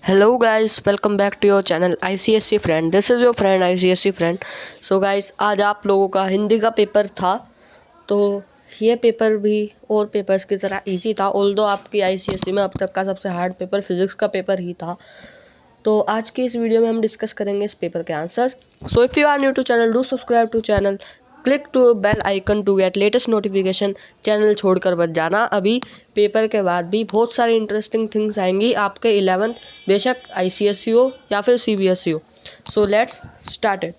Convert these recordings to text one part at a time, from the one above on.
Hello guys, welcome back to your channel ICSE friend. This is your friend ICSE friend. So guys, आज आप लोगों का हिंदी का paper था, तो ये पेपर भी और पेपर्स की तरह इजी था। ऑल्दो आपकी ICSE में अब तक का सबसे हार्ड पेपर फिजिक्स का पेपर ही था। तो आज की इस वीडियो में हम डिस्कस करेंगे इस पेपर के answers. So if you are new to channel, do subscribe to channel, click to bell icon to get latest notification. Channel छोड़कर मत जाना, अभी पेपर के बाद भी बहुत सारी इंटरेस्टिंग थिंग्स आएंगी आपके 11th, बेशक ICSE हो या फिर CBSE हो। So let's start it.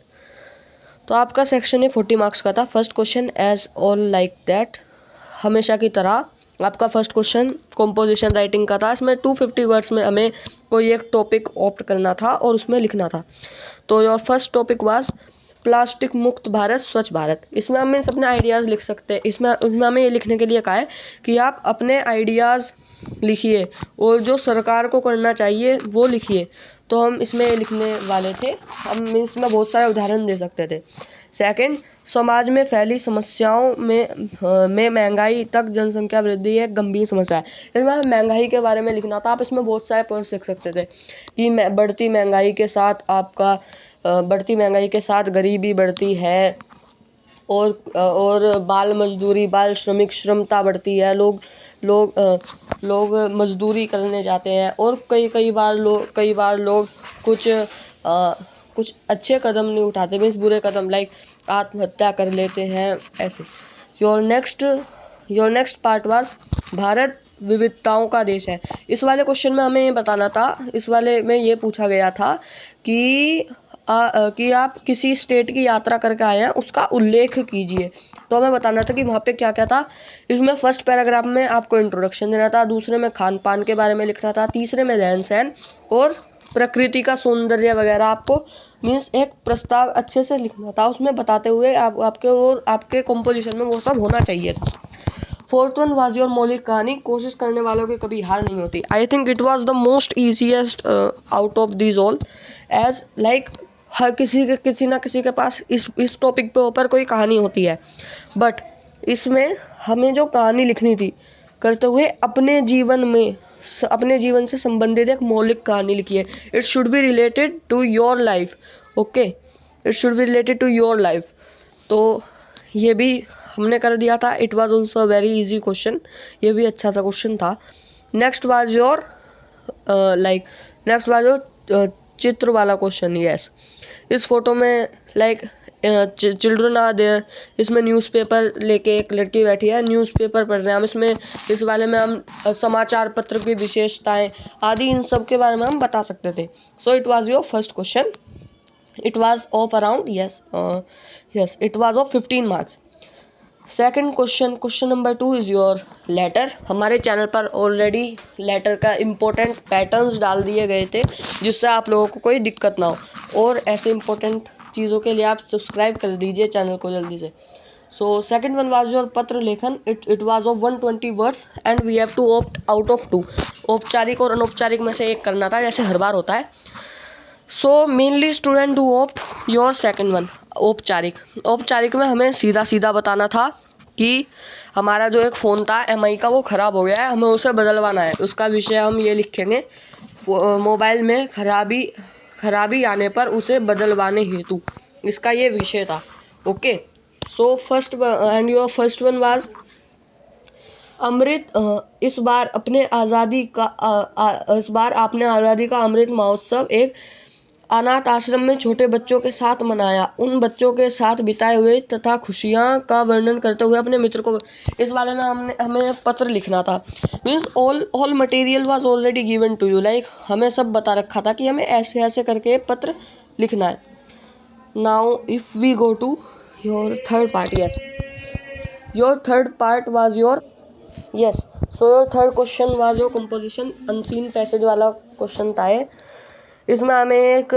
तो आपका सेक्शन है 40 मार्क्स का था। First question as all like that, हमेशा की तरह आपका फर्स्ट क्वेश्चन कंपोजिशन राइटिंग का था। इसमें 250 वर्ड्स में हमें कोई एक टॉपिक ऑप्ट करना था और उसमें लिखना था। तो your first topic was plastic मुक्त भारत स्वच्छ भारत। इसमें हमें अपने आइडियाज़ लिख सकते हैं। इसमें हमें ये लिखने के लिए कहा है कि आप अपने आइडियाज़ लिखिए और जो सरकार को करना चाहिए वो लिखिए। तो हम इसमें लिखने वाले थे, हम इसमें बहुत सारे उदाहरण दे सकते थे। सेकंड, समाज में फैली समस्याओं में महंगाई तक जनसंख्या वृद्धि एक गंभीर समस्या है। इसमें हमें महंगाई के बारे में लिखना था। आप इसमें बहुत सारे पॉइंट्स लिख सकते थे कि बढ़ती महंगाई के साथ बढ़ती महंगाई के साथ गरीबी बढ़ती है और बाल मजदूरी, बाल श्रमिक श्रमता बढ़ती है। लोग मजदूरी करने जाते हैं और कई बार लोग कुछ अच्छे कदम नहीं उठाते, मीन्स बुरे कदम, लाइक आत्महत्या कर लेते हैं ऐसे। Your next part was Bharat विविधताओं का देश है। इस वाले क्वेश्चन में हमें ये बताना था, इस वाले में ये पूछा गया था कि आप किसी स्टेट की यात्रा करके आए हैं, उसका उल्लेख कीजिए। तो हमें बताना था कि वहाँ पे क्या क्या था। इसमें फर्स्ट पैराग्राफ में आपको इंट्रोडक्शन देना था, दूसरे में खान पान के बारे में लिखना था, तीसरे में रहन सहन और प्रकृति का सौंदर्य वगैरह आपको मीन्स एक प्रस्ताव अच्छे से लिखना था, उसमें बताते हुए आपके कंपोजिशन में वो सब होना चाहिए था। फोर्थ वन वाज योर मौलिक कहानी। कोशिश करने वालों की कभी हार नहीं होती। I think it was the most easiest out of these all, as like हर किसी ना किसी के पास इस टॉपिक पे ऊपर कोई कहानी होती है, बट इसमें हमें जो कहानी लिखनी थी करते हुए अपने जीवन से संबंधित एक मौलिक कहानी लिखिए। It should be related to your life. Okay, it should be related to your life. तो ये भी हमने कर दिया था। It was also a very easy question, ये भी अच्छा सा क्वेश्चन था। नेक्स्ट वाज योर चित्र वाला क्वेश्चन। यस, इस फोटो में लाइक चिल्ड्रन आर देयर। इसमें न्यूज़पेपर लेके एक लड़की बैठी है, न्यूज़पेपर पढ़ रहे हैं हम। इस वाले में हम समाचार पत्र की विशेषताएं आदि इन सब के बारे में हम बता सकते थे। So it was your first question. It was of around it was of 15 marks. Second question number 2 is your letter. हमारे चैनल पर ऑलरेडी लेटर का इम्पोर्टेंट पैटर्न्स डाल दिए गए थे, जिससे आप लोगों को कोई दिक्कत ना हो, और ऐसे इम्पोर्टेंट चीज़ों के लिए आप सब्सक्राइब कर दीजिए चैनल को जल्दी से। So second one was your पत्र लेखन। It was of 120 words and we have to opt out of 2। औपचारिक और अनौपचारिक में से एक करना था, जैसे हर बार होता है। So mainly student do opt your second one, औपचारिक में हमें सीधा सीधा बताना था कि हमारा जो एक फ़ोन था MI का, वो ख़राब हो गया है, हमें उसे बदलवाना है। उसका विषय हम ये लिखेंगे, मोबाइल में खराबी आने पर उसे बदलवाने हेतु, इसका ये विषय था। Okay, so first and your first one was Amrit. इस बार आपने आज़ादी का अमृत महोत्सव एक अनाथ आश्रम में छोटे बच्चों के साथ मनाया। उन बच्चों के साथ बिताए हुए तथा खुशियाँ का वर्णन करते हुए अपने मित्र को। इस वाले में हमें पत्र लिखना था। Means all material was already given to you, like हमें सब बता रखा था कि हमें ऐसे ऐसे करके पत्र लिखना है। Now if we go to your third part. Yes, your third part was your so your third question was your composition. Unseen passage वाला क्वेश्चन था ये। इसमें हमें एक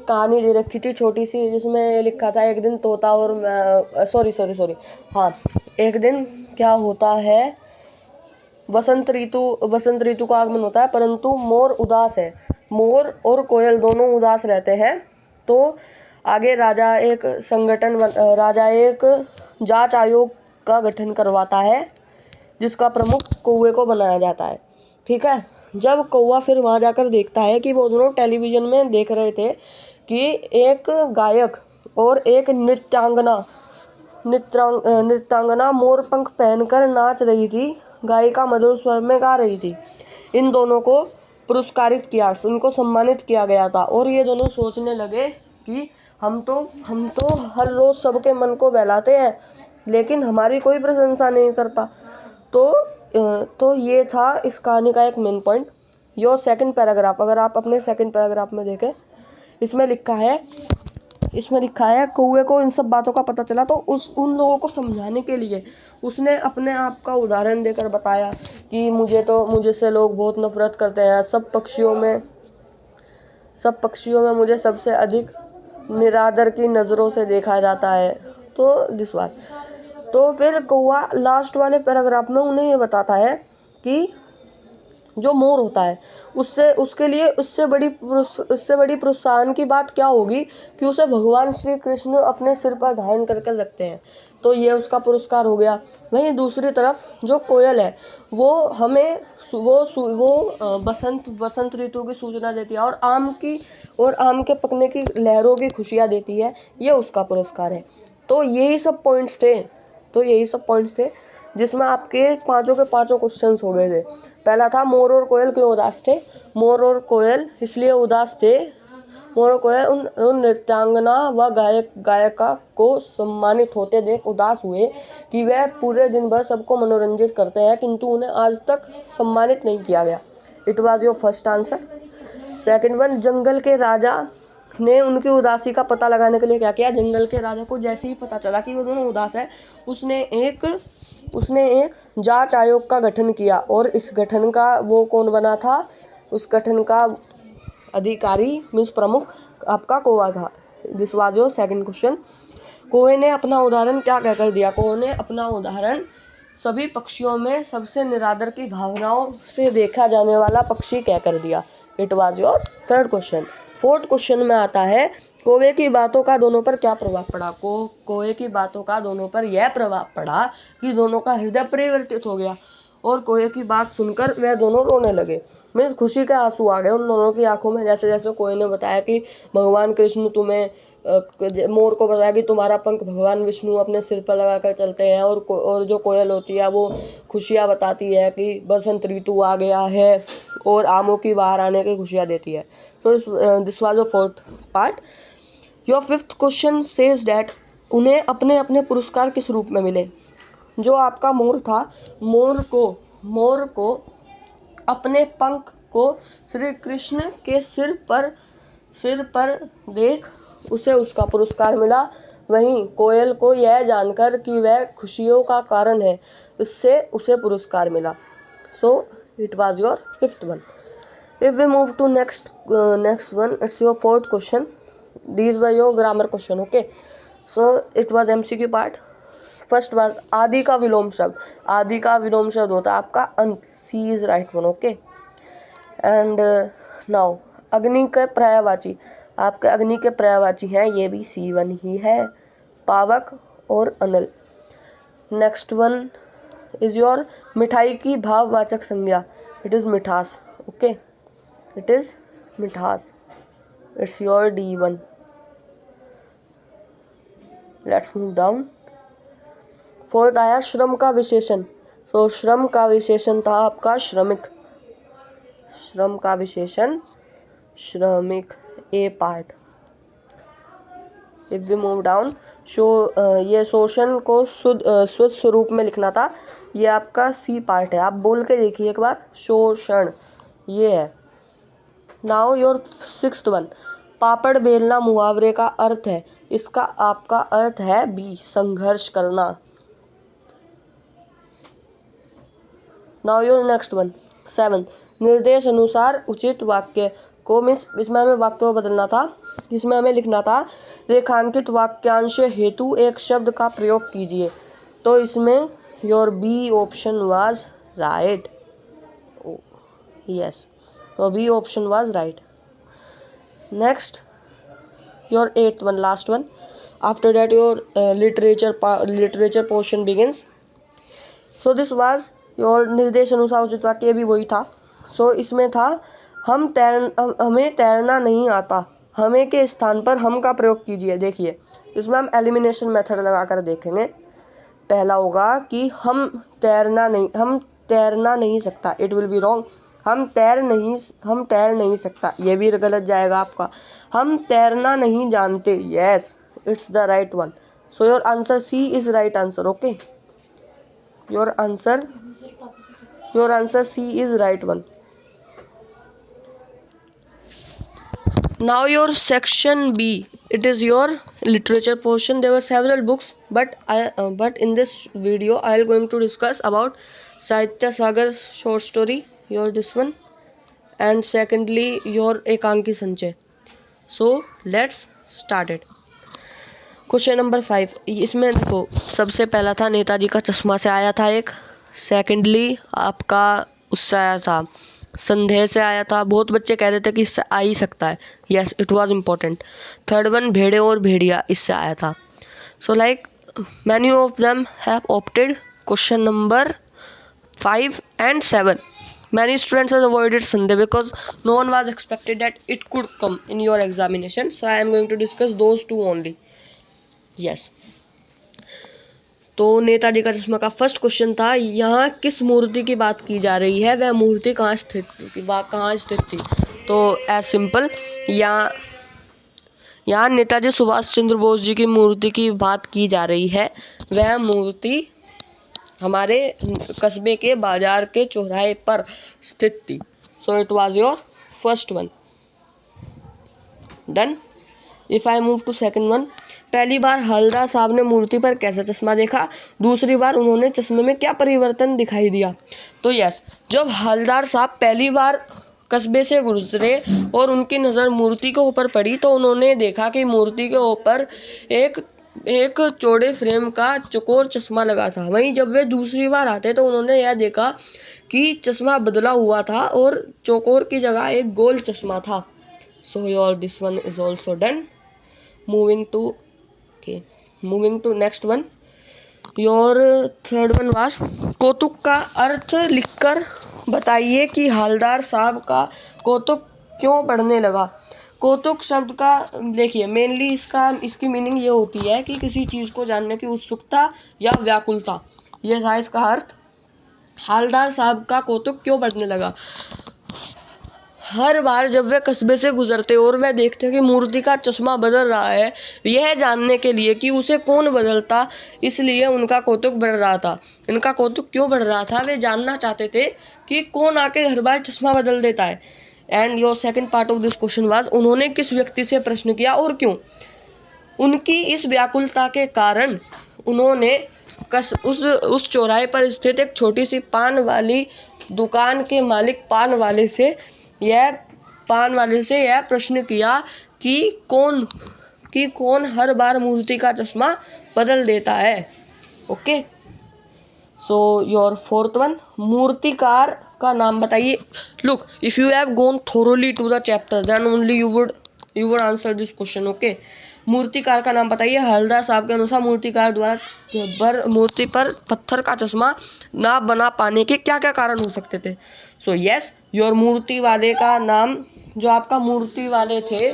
कहानी दे रखी थी छोटी सी, जिसमें लिखा था एक दिन तोता और एक दिन क्या होता है, वसंत ऋतु का आगमन होता है, परंतु मोर उदास है। मोर और कोयल दोनों उदास रहते हैं। तो आगे राजा एक जांच आयोग का गठन करवाता है, जिसका प्रमुख कौवे को बनाया जाता है। ठीक है। जब कौवा फिर वहाँ जाकर देखता है कि वो दोनों टेलीविज़न में देख रहे थे कि एक गायक और एक नृत्यांगना मोर पंख पहनकर नाच रही थी, गायिका मधुर स्वर में गा रही थी। इन दोनों को पुरस्कारित किया, उनको सम्मानित किया गया था और ये दोनों सोचने लगे कि हम तो हर रोज़ सबके मन को बहलाते हैं, लेकिन हमारी कोई प्रशंसा नहीं करता। तो ये था इस कहानी का एक main point. Your second paragraph, अगर आप अपने सेकंड पैराग्राफ में देखें, इसमें लिखा है कौवे को इन सब बातों का पता चला, तो उन लोगों को समझाने के लिए उसने अपने आप का उदाहरण देकर बताया कि मुझसे लोग बहुत नफरत करते हैं, सब पक्षियों में मुझे सबसे अधिक निरादर की नज़रों से देखा जाता है। तो दिस बात, तो फिर कौवा लास्ट वाले पैराग्राफ में उन्हें ये बताता है कि जो मोर होता है उसके लिए उससे बड़ी प्रोत्साहन की बात क्या होगी कि उसे भगवान श्री कृष्ण अपने सिर पर धारण करके रखते हैं। तो ये उसका पुरस्कार हो गया। वहीं दूसरी तरफ जो कोयल है वो हमें बसंत ऋतु की सूचना देती है और आम के पकने की लहरों की खुशियाँ देती है, ये उसका पुरस्कार है। तो यही सब पॉइंट्स थे जिसमें आपके पांचों के पांचों क्वेश्चंस हो गए थे। पहला था मोर और कोयल क्यों उदास थे। मोर और कोयल इसलिए उदास थे, मोर और कोयल उन नृत्यांगना व गायिका को सम्मानित होते देख उदास हुए कि वह पूरे दिन भर सबको मनोरंजित करते हैं, किंतु उन्हें आज तक सम्मानित नहीं किया गया। It was your first answer. Second one, जंगल के राजा ने उनकी उदासी का पता लगाने के लिए क्या किया। जंगल के राजा को जैसे ही पता चला कि वो दोनों उदास है, उसने एक जांच आयोग का गठन किया और इस गठन का वो कौन बना था, उस गठन का अधिकारी मीन्स प्रमुख आपका कौवा था। This was your second question. कौवे ने अपना उदाहरण क्या कहकर दिया। कौवे ने अपना उदाहरण सभी पक्षियों में सबसे निरादर की भावनाओं से देखा जाने वाला पक्षी कहकर दिया। It was your third question. Fourth question में आता है कौवे की बातों का दोनों पर क्या प्रभाव पड़ा। कौवे की बातों का दोनों पर यह प्रभाव पड़ा कि दोनों का हृदय परिवर्तित हो गया और कौवे की बात सुनकर वह दोनों रोने लगे। मीन्स खुशी के आंसू आ गए उन दोनों की आंखों में। जैसे जैसे कौवे ने बताया कि भगवान कृष्ण मोर को बताया कि तुम्हारा पंख भगवान विष्णु अपने सिर पर लगाकर चलते हैं, और जो कोयल होती है वो खुशियाँ बताती है कि बसंत ऋतु आ गया है और आमों की बाहर आने की खुशियाँ देती है। So this was your fourth part. Your fifth question says that उन्हें अपने अपने पुरस्कार किस रूप में मिले। जो आपका मोर था, मोर को अपने पंख को श्री कृष्ण के सिर पर देख उसे उसका पुरस्कार मिला। वहीं कोयल को यह जानकर कि वह खुशियों का कारण है, इससे उसे पुरस्कार मिला। सो it was your fifth one. If we move to next one, it's your fourth question. These were your grammar question, okay? So it was MCQ part. First was आदि का विलोम शब्द। आदि का विलोम शब्द होता है आपका अंत। C is right one, okay? And now अग्नि के पर्यायवाची, आपके अग्नि के पर्यायवाची हैं, ये भी C1 ही है, पावक और अनल। नेक्स्ट वन इज योर मिठाई की भाववाचक संज्ञा। इट इज मिठास, ओके? It is मिठास. It's your D1. Let's move down. Fourth आया श्रम का विशेषण। तो श्रम का विशेषण था आपका श्रमिक। श्रम का विशेषण श्रमिक, A part. If we move down, ये शोषण को शुद्ध स्वरूप में लिखना था, ये आपका C पार्ट है। आप बोल के देखिए एक बार, शोषण ये है। नाउ योर सिक्स्थ वन, पापड़ बेलना मुहावरे का अर्थ है, इसका आपका अर्थ है बी, संघर्ष करना। Now your next one, seven, निर्देश अनुसार उचित वाक्य को इसमें हमें वाक्य को बदलना था। इसमें हमें लिखना था रेखांकित वाक्यांश हेतु एक शब्द का प्रयोग कीजिए। तो इसमें your B option was right. Yes, so B option was right. Next, your eighth one, last one. After that, your literature portion begins. So this was your निर्देश अनुसार उचित वाक्य, भी वही था। सो इसमें था हमें तैरना नहीं आता, हमें के स्थान पर हम का प्रयोग कीजिए। देखिए इसमें हम एलिमिनेशन मेथड लगाकर देखेंगे। पहला होगा कि हम तैरना नहीं सकता, इट विल बी रॉन्ग। हम तैर नहीं सकता, ये भी गलत जाएगा आपका। हम तैरना नहीं जानते, yes it's the right one. So your answer C is right answer. Okay, your answer C is right one. Now your section B, it is your literature portion. There were several books, but in this video I am going to discuss about Sahitya Sagar short story, your this one, and secondly your Ekanki Sanchay. So let's start it. Question number 5, इसमें देखो सबसे पहला था नेताजी का चश्मा से आया था एक, सेकेंडली आपका उससे आया था संदेह से आया था, बहुत बच्चे कह रहे थे कि इससे आ ही सकता है, yes it was important. Third one भेड़े और भेड़िया, इससे आया था। So like many of them have opted question number 5 and 7. Many students has avoided Sunday because no one was expected that it could come in your examination. So I am going to discuss those two only. Yes. तो नेताजी का चश्मा का first question था, यहाँ किस मूर्ति की बात की जा रही है, वह मूर्ति कहाँ स्थित थी। तो एज सिंपल यहाँ नेताजी सुभाष चंद्र बोस जी की मूर्ति की बात की जा रही है। वह मूर्ति हमारे कस्बे के बाजार के चौराहे पर स्थित थी। So it was your first one done. If I move to second one, पहली बार हवलदार साहब ने मूर्ति पर कैसा चश्मा देखा, दूसरी बार उन्होंने चश्मे में क्या परिवर्तन दिखाई दिया। तो यस, जब हवलदार साहब पहली बार कस्बे से गुजरे और उनकी नज़र मूर्ति के ऊपर पड़ी तो उन्होंने देखा कि मूर्ति के ऊपर एक चौड़े फ्रेम का चौकोर चश्मा लगा था। वहीं जब वे दूसरी बार आते तो उन्होंने यह देखा कि चश्मा बदला हुआ था और चौकोर की जगह एक गोल चश्मा था। So your this one is also done. moving to next one, your third one was कौतुक का अर्थ लिखकर बताइए कि हवलदार साहब का कौतुक क्यों बढ़ने लगा। कौतुक शब्द का देखिए मेनली इसकी मीनिंग ये होती है कि किसी चीज़ को जानने की उत्सुकता या व्याकुलता, ये था इसका अर्थ। हवलदार साहब का कौतुक क्यों बढ़ने लगा, हर बार जब वे कस्बे से गुजरते और वे देखते कि मूर्ति का चश्मा बदल रहा है, यह जानने के लिए कि उसे कौन बदलता, इसलिए उनका कौतुक बढ़ रहा था। इनका कौतुक क्यों बढ़ रहा था, वे जानना चाहते थे कि कौन आके हर बार चश्मा बदल देता है। And your second part of this question was, उन्होंने किस व्यक्ति से प्रश्न किया और क्यों। उनकी इस व्याकुलता के कारण उन्होंने उस चौराहे पर स्थित एक छोटी सी पान वाली दुकान के मालिक पान वाले से यह प्रश्न किया कि कौन हर बार मूर्ति का चश्मा बदल देता है। Okay, so your fourth one, मूर्तिकार का नाम बताइए। Look, if you have gone thoroughly to the chapter then only you would answer this question. Okay, मूर्तिकार का नाम बताइए। हवलदार साहब के अनुसार मूर्तिकार द्वारा मूर्ति पर पत्थर का चश्मा ना बना पाने के क्या क्या कारण हो सकते थे। सो यस, योर मूर्ति वाले का नाम, जो आपका मूर्ति वाले थे,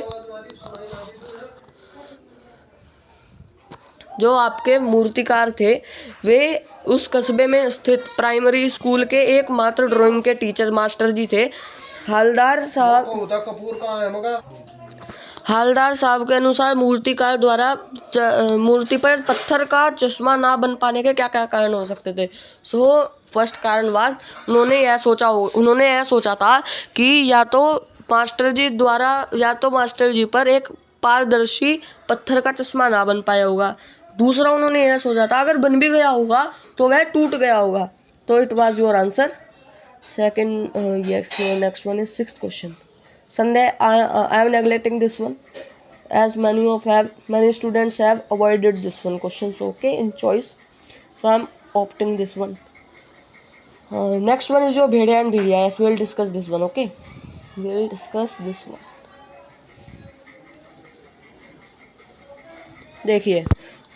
जो आपके मूर्तिकार थे, वे उस कस्बे में स्थित प्राइमरी स्कूल के एकमात्र ड्राइंग के टीचर मास्टर जी थे। हवलदार साहब के अनुसार मूर्तिकार द्वारा मूर्ति पर पत्थर का चश्मा ना बन पाने के क्या क्या कारण हो सकते थे। सो फर्स्ट कारण वाज, उन्होंने यह सोचा था कि या तो मास्टर जी पर एक पारदर्शी पत्थर का चश्मा ना बन पाया होगा। दूसरा उन्होंने यह सोचा था अगर बन भी गया होगा तो वह टूट गया होगा। तो it was your answer second. Yes, your next one is sixth question. Sunday, I am neglecting this one as many students have avoided this one question. So okay, in choice, so I am opting this one. Next one is your bhediya and bhediya. Yes, we will discuss this one. Okay, we will discuss this one. देखिए,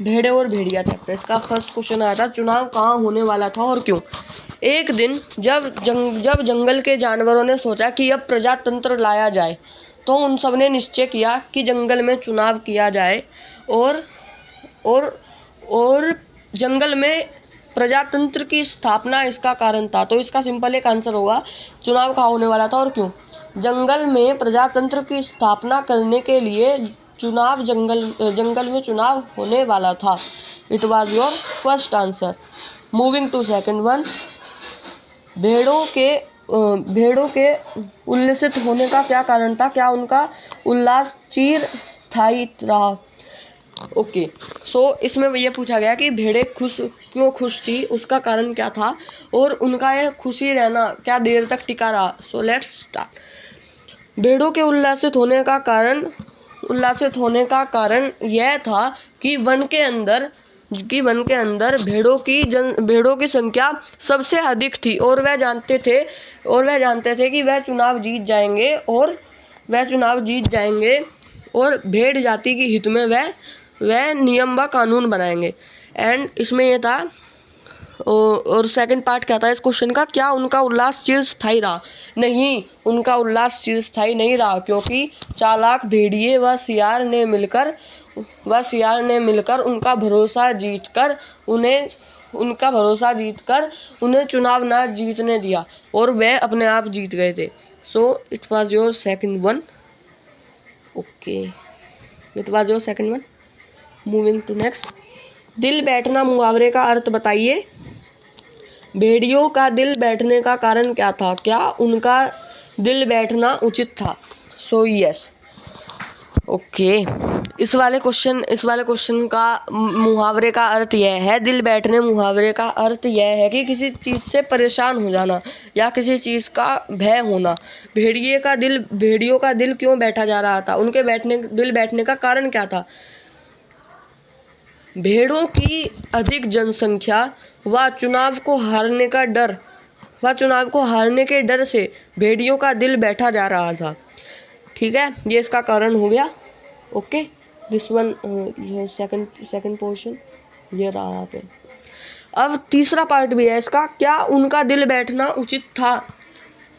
भेड़े और भेड़िया chapter, इसका first question आया था, चुनाव कहाँ होने वाला था और क्यों। एक दिन जब जंगल के जानवरों ने सोचा कि अब प्रजातंत्र लाया जाए, तो उन सब ने निश्चय किया कि जंगल में चुनाव किया जाए और जंगल में प्रजातंत्र की स्थापना इसका कारण था। तो इसका सिंपल एक आंसर होगा, चुनाव कहाँ होने वाला था और क्यों। जंगल में प्रजातंत्र की स्थापना करने के लिए जंगल में चुनाव होने वाला था। It was your first answer. Moving to second one, भेड़ों के उल्लसित होने का क्या कारण था, क्या उनका उल्लास चिरस्थायी रहा। ओके, सो इसमें ये पूछा गया कि भेड़ें क्यों खुश थी, उसका कारण क्या था और उनका यह खुशी रहना क्या देर तक टिका रहा। सो लेट्स स्टार्ट। भेड़ों के उल्लासित होने का कारण यह था कि वन के अंदर भेड़ों की संख्या सबसे अधिक थी और वह जानते थे कि वह चुनाव जीत जाएंगे और भेड़ जाति के हित में वह नियम व कानून बनाएंगे। एंड इसमें यह था, और सेकंड पार्ट क्या था इस क्वेश्चन का, क्या उनका उल्लास चिरस्थायी रहा। नहीं, उनका उल्लास चिरस्थायी नहीं रहा, क्योंकि चालाक भेड़िए व सियार ने मिलकर उनका भरोसा जीतकर उन्हें चुनाव न जीतने दिया और वे अपने आप जीत गए थे। So it was your second one. Okay, it was your second one. Moving to next, दिल बैठना मुहावरे का अर्थ बताइए। भेड़ियों का दिल बैठने का कारण क्या था, क्या उनका दिल बैठना उचित था। So yes. ओके, इस वाले क्वेश्चन का मुहावरे का अर्थ यह है, दिल बैठने मुहावरे का अर्थ यह है कि किसी चीज़ से परेशान हो जाना या किसी चीज़ का भय होना। भेड़ियों का दिल क्यों बैठा जा रहा था, उनके दिल बैठने का कारण क्या था। भेड़ों की अधिक जनसंख्या व चुनाव को हारने के डर से भेड़ियों का दिल बैठा जा रहा था। ठीक है, ये इसका कारण हो गया। ओके, दिस वन, ये सेकंड पोर्शन ये रहा यहाँ पे। अब तीसरा पार्ट भी है इसका, क्या उनका दिल बैठना उचित था।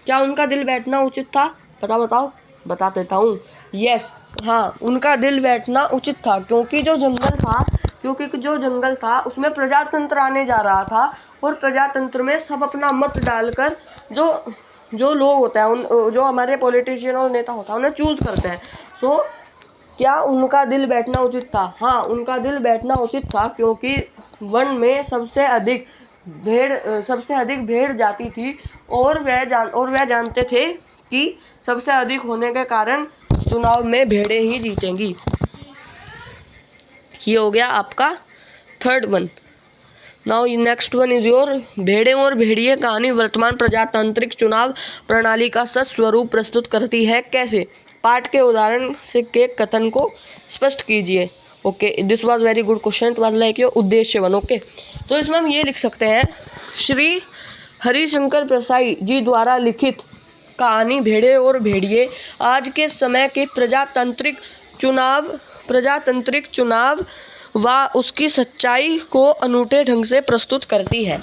क्या उनका दिल बैठना उचित था, बताओ, बता देता हूँ। यस, हाँ, उनका दिल बैठना उचित था, क्योंकि जो जंगल था उसमें प्रजातंत्र आने जा रहा था और प्रजातंत्र में सब अपना मत डालकर जो लोग होते हैं, जो हमारे पॉलिटिशियन और नेता होता है, उन्हें चूज करते हैं। सो क्या उनका दिल बैठना उचित था। हाँ, उनका दिल बैठना उचित था, क्योंकि वन में सबसे अधिक भेड़ जाती थी और वह जानते थे कि सबसे अधिक होने के कारण चुनाव में भेड़ें ही जीतेंगी। ये हो गया आपका third one. Now next one is your, भेड़ें और भेड़िए कहानी वर्तमान प्रजातांत्रिक चुनाव प्रणाली का सच स्वरूप प्रस्तुत करती है, कैसे। पाठ के उदाहरण से के कथन को स्पष्ट कीजिए। Okay, this was very good question. It was like your उद्देश्य वन। ओके, तो इसमें हम ये लिख सकते हैं, श्री हरिशंकर प्रसाई जी द्वारा लिखित कहानी भेड़े और भेड़िए आज के समय के प्रजातांत्रिक चुनाव व उसकी सच्चाई को अनूठे ढंग से प्रस्तुत करती है।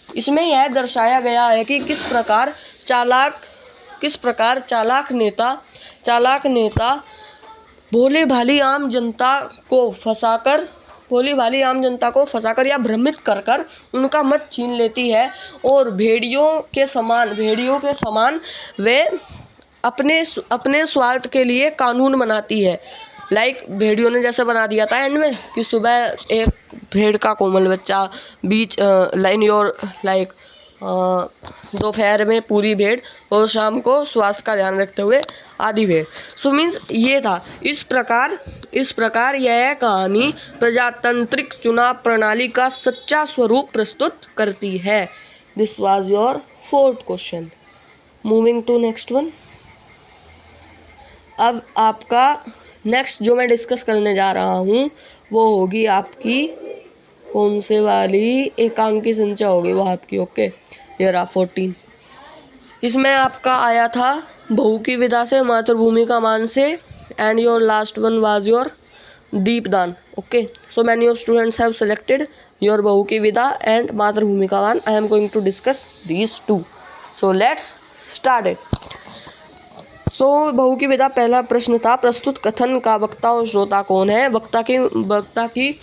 इसमें यह दर्शाया गया है कि किस प्रकार चालाक नेता भोली भाली आम जनता को फंसाकर या भ्रमित कर उनका मत छीन लेती है और भेड़ियों के समान वे अपने स्वार्थ के लिए कानून बनाती है। भेड़ियों ने जैसे बना दिया था एंड में कि सुबह एक भेड़ का कोमल बच्चा, दोपहर में पूरी भेड़ और शाम को स्वास्थ्य का ध्यान रखते हुए आधी भेड़। सो मीन्स ये था, इस प्रकार यह कहानी प्रजातांत्रिक चुनाव प्रणाली का सच्चा स्वरूप प्रस्तुत करती है। This was your fourth question. Moving to next one. अब आपका नेक्स्ट जो मैं डिस्कस करने जा रहा हूँ वो होगी आपकी कौन से वाली, एकांकी संख्या होगी वो आपकी। ओके, ये रहा 14। इसमें आपका आया था बहू की विदा से, मातृभूमि का मान से, and your last one was your दीपदान. Okay, so many of students have selected your बहू की विदा and मातृभूमिकावान. I am going to discuss these two. So let's start it. So बहू की विदा पहला प्रश्न था, प्रस्तुत कथन का वक्ता और श्रोता कौन है? वक्ता की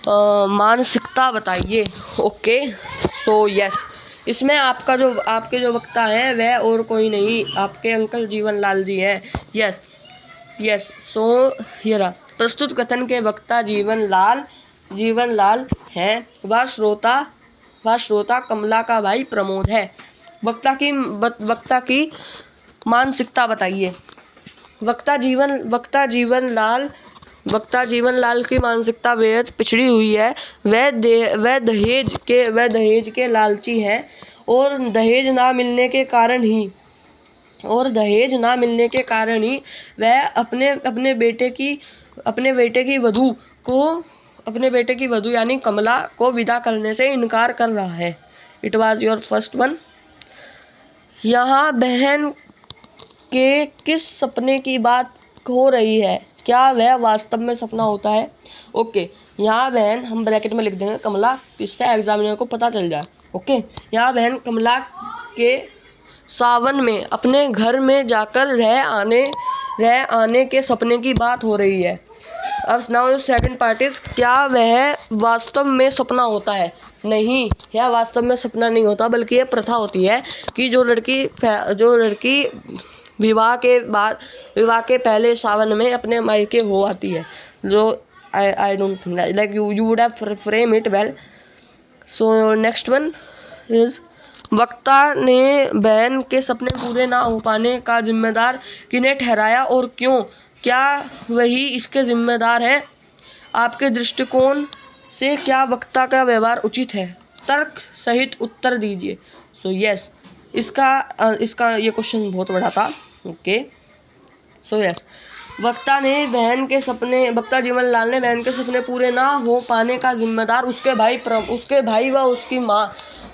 मानसिकता बताइए. ओके, सो यस, इसमें आपके जो वक्ता हैं वह और कोई नहीं, आपके अंकल जीवनलाल जी हैं. यस, सो ये रहा. प्रस्तुत कथन के वक्ता जीवनलाल हैं. वह श्रोता कमला का भाई प्रमोद है. वक्ता की मानसिकता बताइए. वक्ता जीवनलाल की मानसिकता बेहद पिछड़ी हुई है. वह दहेज के लालची हैं और दहेज ना मिलने के कारण ही वह अपने बेटे की वधू यानी कमला को विदा करने से इनकार कर रहा है. It was your first one. यहाँ बहन के किस सपने की बात हो रही है? क्या वह वास्तव में सपना होता है? ओके, यहाँ बहन, हम ब्रैकेट में लिख देंगे कमला, इससे एग्जामिनर को पता चल जाए. ओके, यहाँ बहन कमला के सावन में अपने घर में जाकर रह आने के सपने की बात हो रही है. अब नाउ सेकंड पार्ट इज, क्या वह वास्तव में सपना होता है? नहीं, यह वास्तव में सपना नहीं होता, बल्कि यह प्रथा होती है कि जो लड़की विवाह के पहले सावन में अपने मायके हो आती है. जो I don't think like you would have frame it well. So next one is, वक्ता ने बहन के सपने पूरे ना हो पाने का जिम्मेदार किन्हें ठहराया और क्यों? क्या वही इसके जिम्मेदार है? आपके दृष्टिकोण से क्या वक्ता का व्यवहार उचित है? तर्क सहित उत्तर दीजिए. सो यस, इसका ये क्वेश्चन बहुत बड़ा था. ओके, सो यस, वक्ता जीवनलाल ने बहन के सपने पूरे ना हो पाने का जिम्मेदार उसके भाई व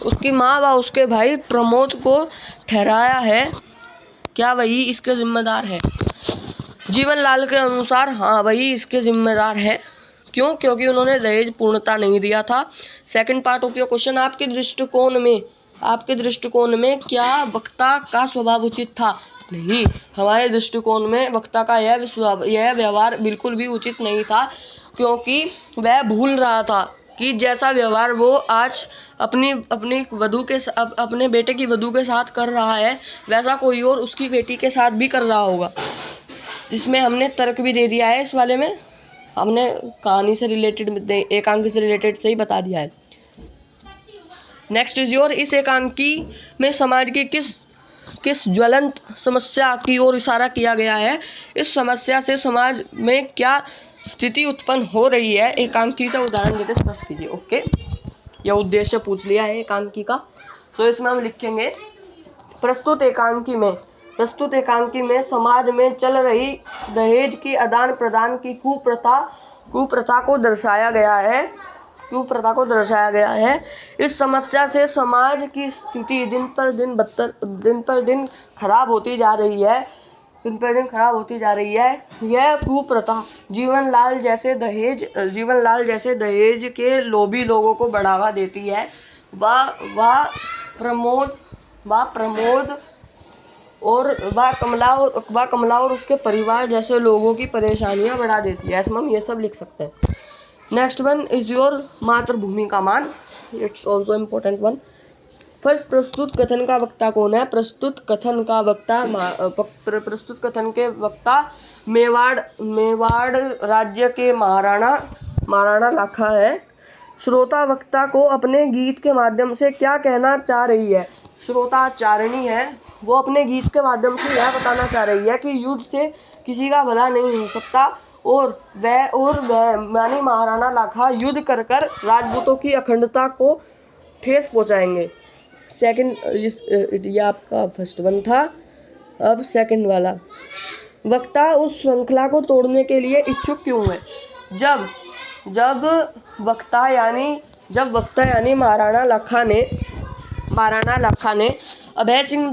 उसकी माँ व उसके भाई प्रमोद को ठहराया है. क्या वही इसके जिम्मेदार है? जीवनलाल के अनुसार हाँ, वही इसके जिम्मेदार है. क्यों? क्योंकि उन्होंने दहेज पूर्णता नहीं दिया था. Second part of your question, आपके दृष्टिकोण में क्या वक्ता का स्वभाव उचित था? नहीं, हमारे दृष्टिकोण में वक्ता का यह व्यवहार बिल्कुल भी उचित नहीं था, क्योंकि वह भूल रहा था कि जैसा व्यवहार वो आज अपने बेटे की वधू के साथ कर रहा है, वैसा कोई और उसकी बेटी के साथ भी कर रहा होगा. जिसमें हमने तर्क भी दे दिया है. इस वाले में हमने कहानी से रिलेटेड, एकांकी से रिलेटेड से ही बता दिया है. नेक्स्ट इज योर, इस एकांकी में समाज की किस ज्वलंत समस्या की ओर इशारा किया गया है? इस समस्या से समाज में क्या स्थिति उत्पन्न हो रही है? एकांकी से उदाहरण देकर स्पष्ट कीजिए. ओके, यह उद्देश्य पूछ लिया है एकांकी का. तो इसमें हम लिखेंगे, प्रस्तुत एकांकी में समाज में चल रही दहेज की आदान प्रदान की कुप्रथा को दर्शाया गया है. इस समस्या से समाज की स्थिति दिन पर दिन खराब होती जा रही है. यह कुप्रथा जीवनलाल जैसे दहेज के लोभी लोगों को बढ़ावा देती है. वह प्रमोद और कमला और उसके परिवार जैसे लोगों की परेशानियां बढ़ा देती है. इसमें हम ये सब लिख सकते हैं. नेक्स्ट वन इज योर मातृभूमि का मान. It's also important one. First, प्रस्तुत कथन का वक्ता कौन है? प्रस्तुत कथन के वक्ता मेवाड़ राज्य के महाराणा लाखा है. श्रोता वक्ता को अपने गीत के माध्यम से क्या कहना चाह रही है? श्रोताचारिणी है, वो अपने गीत के माध्यम से यह बताना चाह रही है कि युद्ध से किसी का भला नहीं हो सकता और वह यानी महाराणा लाखा युद्ध कर राजपूतों की अखंडता को ठेस पहुंचाएंगे. सेकंड, ये आपका फर्स्ट वन था. अब सेकंड वाला, वक्ता उस श्रृंखला को तोड़ने के लिए इच्छुक क्यों है? जब वक्ता यानी महाराणा लाखा ने अभय सिंह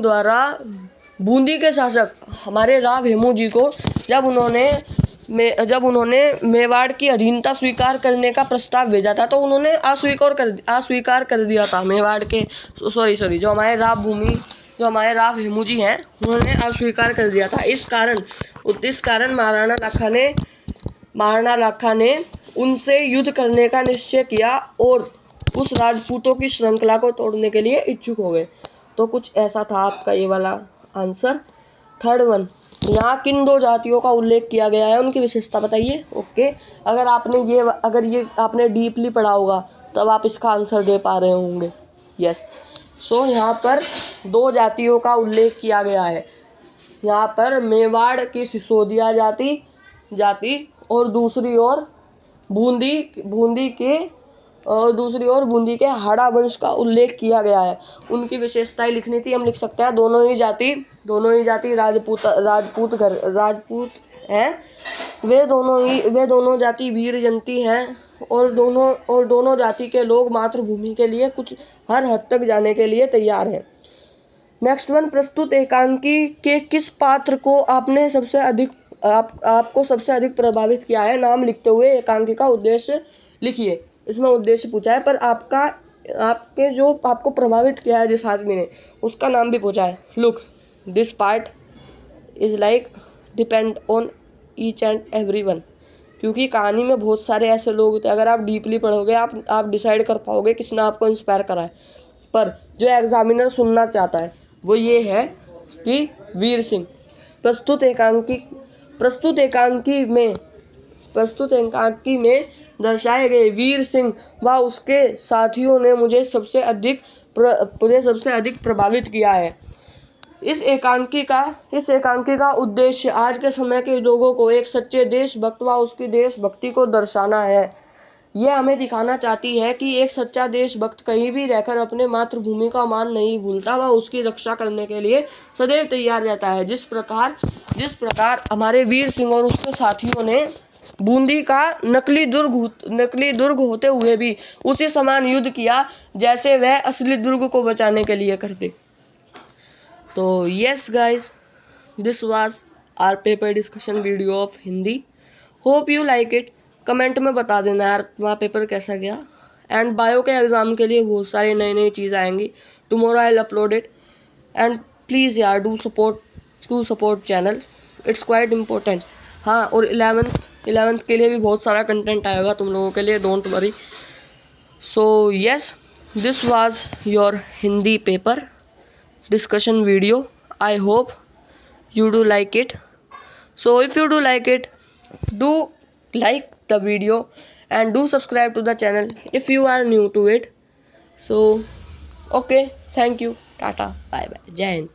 द्वारा बूंदी के शासक हमारे राव हेमू जी को जब उन्होंने जब उन्होंने मेवाड़ की अधीनता स्वीकार करने का प्रस्ताव भेजा था तो उन्होंने अस्वीकार कर दिया था। मेवाड़ के सॉरी जो हमारे राव हेमू जी हैं, उन्होंने अस्वीकार कर दिया था। इस कारण महाराणा लाखा ने उनसे युद्ध करने का निश्चय किया और उस राजपूतों की श्रृंखला को तोड़ने के लिए इच्छुक हो गए। तो कुछ ऐसा था आपका ये वाला आंसर। थर्ड वन, यहाँ किन दो जातियों का उल्लेख किया गया है, उनकी विशेषता बताइए। ओके, अगर ये आपने डीपली पढ़ा होगा तब आप इसका आंसर दे पा रहे होंगे। यस, सो यहाँ पर दो जातियों का उल्लेख किया गया है। यहाँ पर मेवाड़ की सिसोदिया जाति और दूसरी ओर बूंदी के हाड़ा वंश का उल्लेख किया गया है। उनकी विशेषताएं लिखनी थी, हम लिख सकते हैं। दोनों ही जाति राजपूत हैं। वे दोनों जाति वीरजंती हैं और दोनों जाति के लोग मातृभूमि के लिए कुछ हर हद तक जाने के लिए तैयार हैं। नेक्स्ट वन, प्रस्तुत एकांकी के किस पात्र को आपको सबसे अधिक प्रभावित किया है? नाम लिखते हुए एकांकी का उद्देश्य लिखिए। इसमें उद्देश्य पूछा है, पर आपको प्रभावित किया है जिस आदमी ने, उसका नाम भी पूछा है। Look, this part is like depend on each and every one, क्योंकि कहानी में बहुत सारे ऐसे लोग होते हैं। अगर आप डीपली पढ़ोगे आप डिसाइड कर पाओगे किसने आपको इंस्पायर करा है। पर जो एग्जामिनर सुनना चाहता है वो ये है कि वीर सिंह। प्रस्तुत एकांकी में दर्शाए गए वीर सिंह व उसके साथियों ने मुझे सबसे अधिक प्रभावित किया है। इस एकांकी का उद्देश्य आज के समय के लोगों को एक सच्चे देशभक्त व उसकी देशभक्ति को दर्शाना है। यह हमें दिखाना चाहती है कि एक सच्चा देशभक्त कहीं भी रहकर अपने मातृभूमि का मान नहीं भूलता व उसकी रक्षा करने के लिए सदैव तैयार रहता है। जिस प्रकार हमारे वीर सिंह और उसके साथियों ने बूंदी का नकली दुर्ग होते हुए भी उसी समान युद्ध किया जैसे वह असली दुर्ग को बचाने के लिए करते। तो yes guys, this was our paper discussion video of Hindi. Hope you like it. Comment में बता देना यार तुम्हारा पेपर कैसा गया। एंड बायो के एग्ज़ाम के लिए बहुत सारी नई चीज़ आएंगी। Tomorrow I will upload it. And please यार do support channel, it's quite important. हाँ, और 11th के लिए भी बहुत सारा कंटेंट आएगा तुम लोगों के लिए, don't worry. So yes, this was your Hindi paper discussion video. I hope you do like it. So if you do like it, do like the video and do subscribe to the channel if you are new to it. So okay, thank you, tata, bye bye, jai hind.